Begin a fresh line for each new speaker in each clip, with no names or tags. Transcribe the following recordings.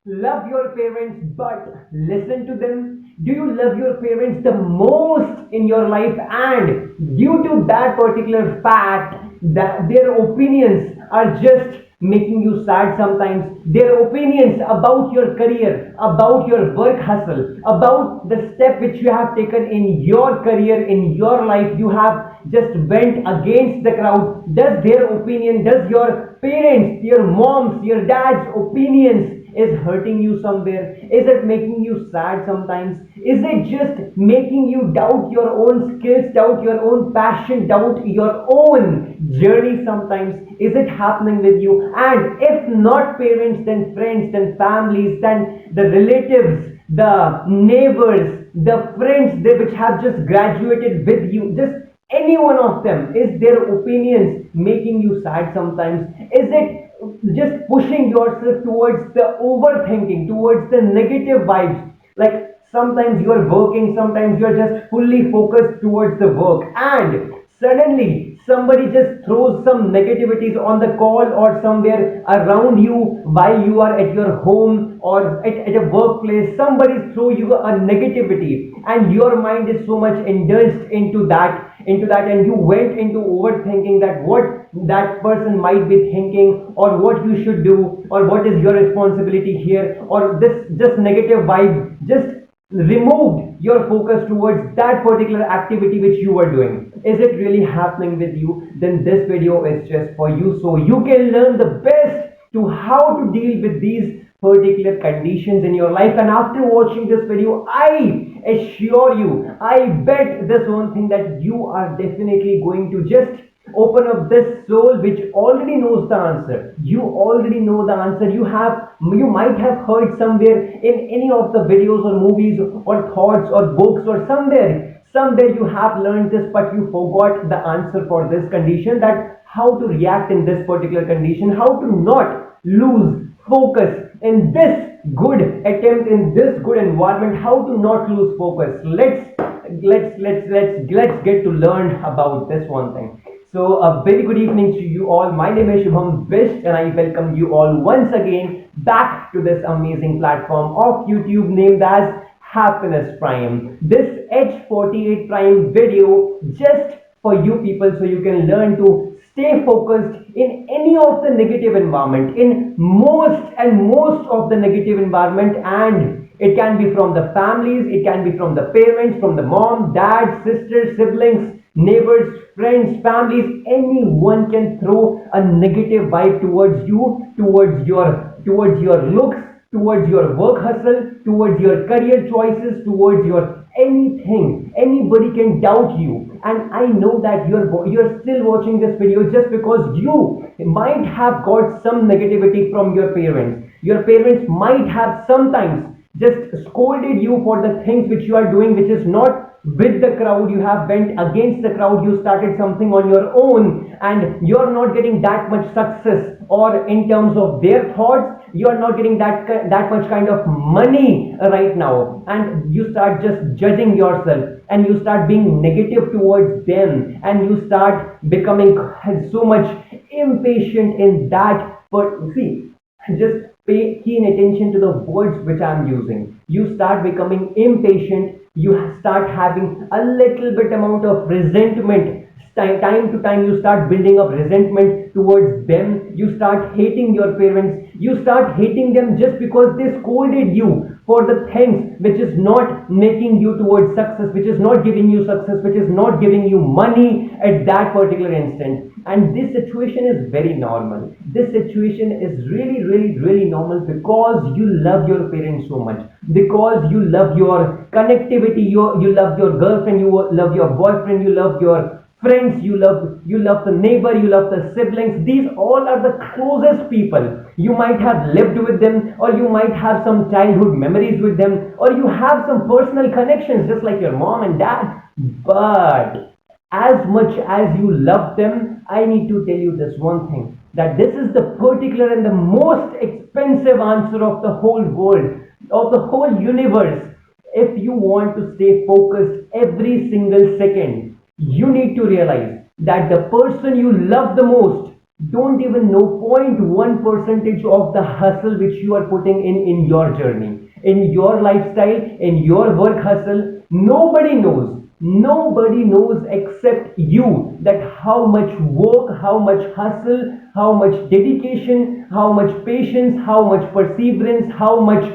love your parents but listen to them? Do you love your parents the most in your life, and due to that particular fact that their opinions are just making you sad sometimes, their opinions about your career, about your work hustle, about the step which you have taken in your career, in your life, you have just went against the crowd? Does their opinion, does your parents, your moms, your dad's opinions is hurting you somewhere? Is it making you sad sometimes? Is it just making you doubt your own skills, doubt your own passion, doubt your own journey sometimes? Is it happening with you? And if not parents, then friends, then families, then the relatives, the neighbors, the friends they which have just graduated with you, just any one of them, is their opinions making you sad sometimes? Is it just pushing yourself towards the overthinking, towards the negative vibes? Like sometimes you are working, sometimes you are just fully focused towards the work, and suddenly somebody just throws some negativities on the call or somewhere around you while you are at your home or at a workplace. Somebody throw you a negativity, and your mind is so much indulged into that, and you went into overthinking that what that person might be thinking, or what you should do, or what is your responsibility here, or this just negative vibe just removed your focus towards that particular activity which you were doing. Is it really happening with you? Then this video is just for you, so you can learn the best to how to deal with these particular conditions in your life. And after watching this video, I assure you, I bet this one thing, that you are definitely going to just open up this soul which already knows the answer. You already know the answer. You might have heard somewhere in any of the videos or movies or thoughts or books, or somewhere you have learned this, but you forgot the answer for this condition, that how to react in this particular condition, how to not lose focus in this good attempt, in this good environment, how to not lose focus. Let's get to learn about this one thing. So a very good evening to you all. My name is Shubham Bisht, and I welcome you all once again back to this amazing platform of YouTube named as Happiness Prime. This H48 Prime video just for you people, so you can learn to stay focused in any of the negative environment, in most of the negative environment. And it can be from the families, it can be from the parents, from the mom, dad, sisters, siblings, neighbors, friends, families. Anyone can throw a negative vibe towards you, towards your looks, towards your work hustle, towards your career choices, towards your anything. Anybody can doubt you, and I know that you're still watching this video just because you might have got some negativity from your parents. Your parents might have sometimes just scolded you for the things which you are doing, which is not with the crowd. You have went against the crowd, you started something on your own, and you're not getting that much success, or in terms of their thoughts, you are not getting that much kind of money right now, and you start just judging yourself, and you start being negative towards them, and you start becoming so much impatient in that. But see, just pay keen attention to the words which I'm using. You start becoming impatient, you start having a little bit amount of resentment. Time to time you start building up resentment towards them. You start hating your parents, you start hating them just because they scolded you for the things which is not making you towards success, which is not giving you success, which is not giving you money at that particular instant. And this situation is very normal. This situation is really normal, because you love your parents so much, because you love your connectivity, you love your girlfriend, you love your boyfriend, you love your friends, you love the neighbor, you love the siblings. These all are the closest people. You might have lived with them, or you might have some childhood memories with them, or you have some personal connections just like your mom and dad. But as much as you love them, I need to tell you this one thing, that this is the particular and the most expensive answer of the whole world, of the whole universe. If you want to stay focused every single second, you need to realize that the person you love the most, don't even know 0.1 percentage of the hustle which you are putting in your journey, in your lifestyle, in your work hustle. Nobody knows except you that how much work, how much hustle, how much dedication, how much patience, how much perseverance, how much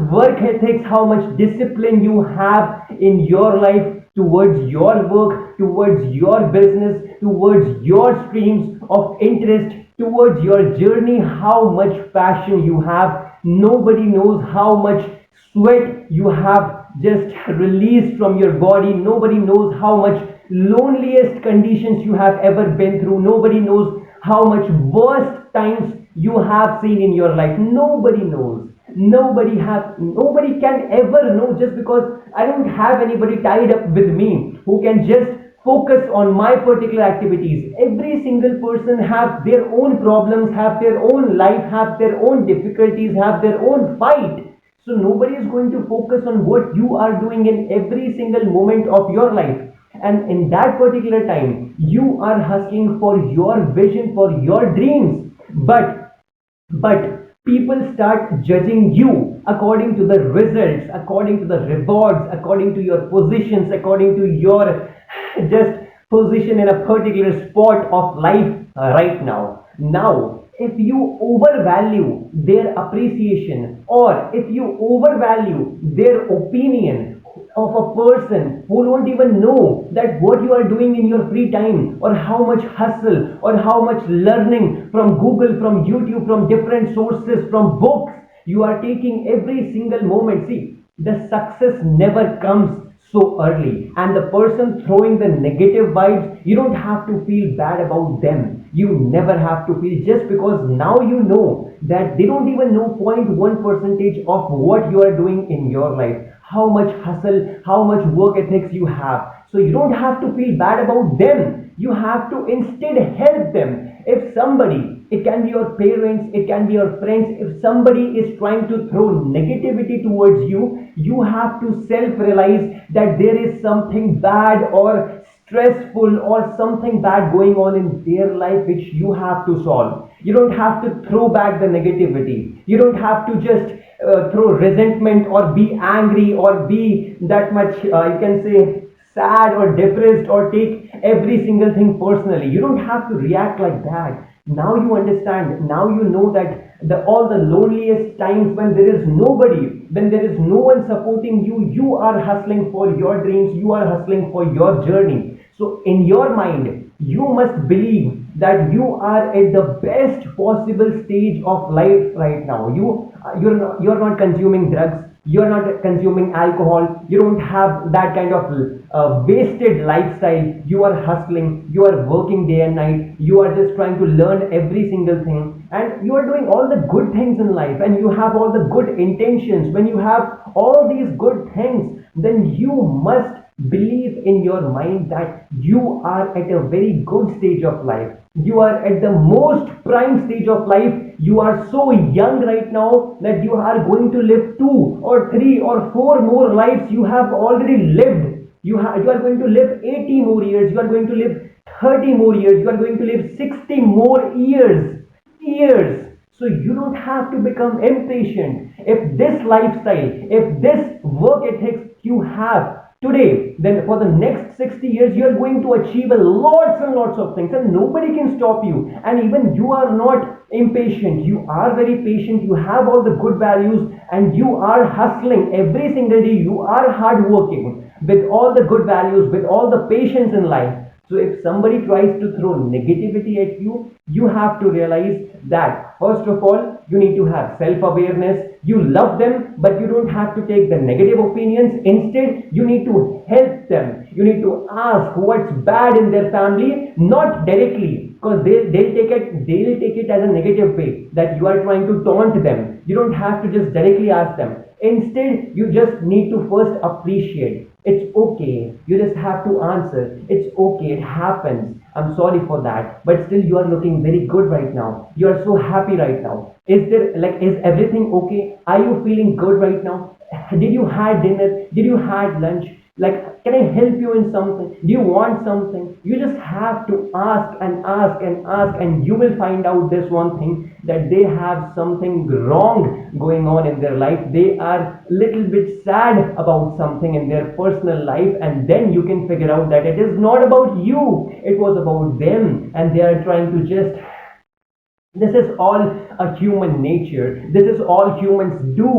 work ethics, how much discipline you have in your life towards your work, towards your business, towards your streams of interest, towards your journey, how much passion you have. Nobody knows how much sweat you have just released from your body. Nobody knows how much loneliest conditions you have ever been through. Nobody knows how much worst times you have seen in your life. Nobody knows. Nobody can ever know, just because I don't have anybody tied up with me who can just focus on my particular activities. Every single person have their own problems, have their own life, have their own difficulties, have their own fight. So nobody is going to focus on what you are doing in every single moment of your life. And in that particular time, you are hustling for your vision, for your dreams. But people start judging you according to the results, according to the rewards, according to your positions, according to your just position in a particular spot of life right now. Now, if you overvalue their appreciation, or if you overvalue their opinion of a person who don't even know that what you are doing in your free time, or how much hustle, or how much learning from Google, from YouTube, from different sources, from books you are taking every single moment. See, the success never comes so early, and the person throwing the negative vibes, you don't have to feel bad about them. You never have to feel, just because now you know that they don't even know 0.1 percentage of what you are doing in your life, how much hustle, how much work ethics you have. So you don't have to feel bad about them. You have to instead help them. If somebody, it can be your parents, it can be your friends, if somebody is trying to throw negativity towards you, you have to self realize that there is something bad or stressful or something bad going on in their life which you have to solve. You don't have to throw back the negativity. You don't have to just throw resentment or be angry or be that much, you can say, sad or depressed, or take every single thing personally. You don't have to react like that. Now you understand. Now you know that the all the loneliest times, when there is nobody, when there is no one supporting you, you are hustling for your dreams. You are hustling for your journey. So in your mind, you must believe that you are at the best possible stage of life right now. You're not consuming drugs, you're not consuming alcohol, you don't have that kind of wasted lifestyle. You are hustling, you are working day and night, you are just trying to learn every single thing, and you are doing all the good things in life, and you have all the good intentions. When you have all these good things, then you must believe in your mind that you are at a very good stage of life. You are at the most prime stage of life. You are so young right now that you are going to live 2 or 3 or 4 more lives you have already lived. You are going to live 80 more years. You are going to live 30 more years. You are going to live 60 more years. So you don't have to become impatient. If this lifestyle, if this work ethics you have today, then for the next 60 years you are going to achieve a lots and lots of things, and nobody can stop you. And even you are not impatient, you are very patient, you have all the good values, and you are hustling every single day. You are hardworking with all the good values, with all the patience in life. So if somebody tries to throw negativity at you, you have to realize that first of all, you need to have self-awareness. You love them, but you don't have to take the negative opinions. Instead, you need to help them. You need to ask what's bad in their family, not directly, because they'll take it as a negative way that you are trying to taunt them. You don't have to just directly ask them. Instead, you just need to first appreciate. It's okay. You just have to answer. It's okay. It happens. I'm sorry for that. But still, you are looking very good right now. You are so happy right now. Is everything okay? Are you feeling good right now? Did you had dinner? Did you had lunch? Like, can I help you in something? Do you want something? You just have to ask and ask and ask, and you will find out this one thing, that they have something wrong going on in their life. They are little bit sad about something in their personal life, and then you can figure out that it is not about you, it was about them, and they are trying to just, this is all a human nature. This is all humans do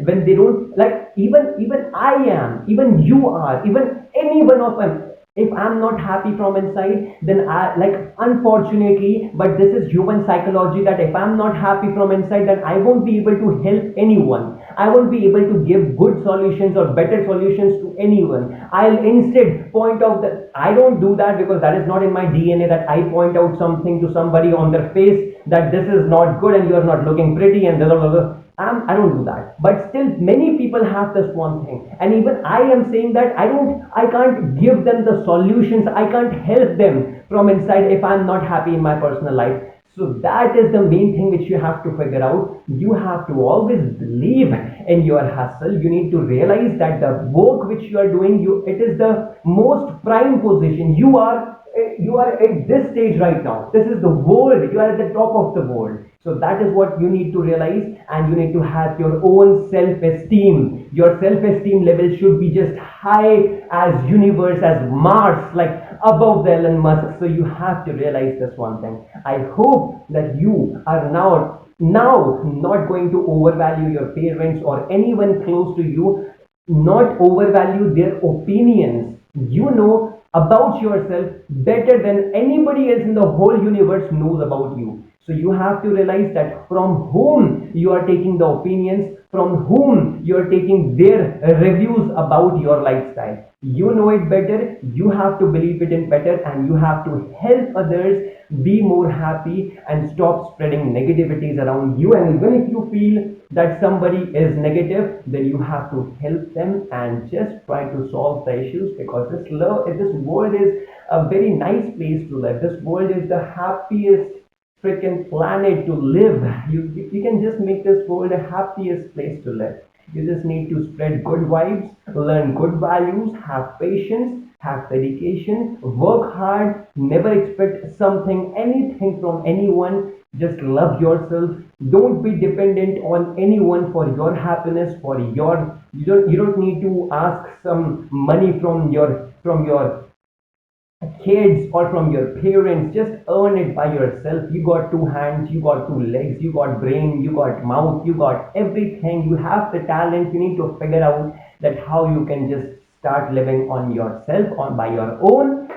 when they don't, like, even I am, even you are, even any one of them, if I'm not happy from inside, then I, like, unfortunately, but this is human psychology, that if I'm not happy from inside, then I won't be able to help anyone. I won't be able to give good solutions or better solutions to anyone. I'll instead point out that I don't do that, because that is not in my DNA, that I point out something to somebody on their face, that this is not good and you are not looking pretty and blah, blah, blah. I don't do that. But still, many people have this one thing, and even I am saying that I can't give them the solutions. I can't help them from inside if I'm not happy in my personal life. So that is the main thing which you have to figure out. You have to always believe in your hustle. You need to realize that the work which you are doing, it is the most prime position. You are at this stage right now. This is the world. You are at the top of the world. So that is what you need to realize, and you need to have your own self-esteem. Your self-esteem level should be just high as universe, as Mars, like above the Elon Musk. So you have to realize this one thing. I hope that you are now not going to overvalue your parents or anyone close to you, not overvalue their opinions. You know about yourself better than anybody else in the whole universe knows about you. So you have to realize that from whom you are taking the opinions, from whom you are taking their reviews about your lifestyle. You know it better, you have to believe it in better, and you have to help others be more happy and stop spreading negativities around you. And even if you feel that somebody is negative, then you have to help them and just try to solve the issues, because this world is a very nice place to live. This world is the happiest freaking planet to live. You can just make this world the happiest place to live. You just need to spread good vibes, learn good values, have patience, have dedication, work hard, never expect anything from anyone. Just love yourself. Don't be dependent on anyone for your happiness, for your, you don't need to ask some money from your kids or from your parents. Just earn it by yourself. You got two hands, you got two legs, you got brain, you got mouth, you got everything. You have the talent. You need to figure out that how you can just start living on yourself, on by your own.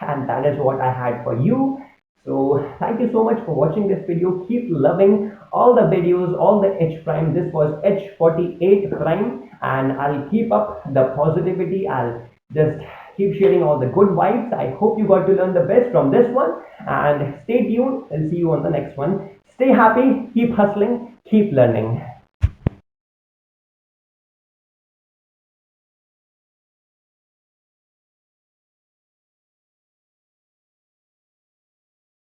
And that is what I had for you. So thank you so much for watching this video. Keep loving all the videos, all the H prime. This was H48 prime, and I'll keep up the positivity. I'll just keep sharing all the good vibes. I hope you got to learn the best from this one, and stay tuned. I'll see you on the next one. Stay happy, keep hustling, keep learning.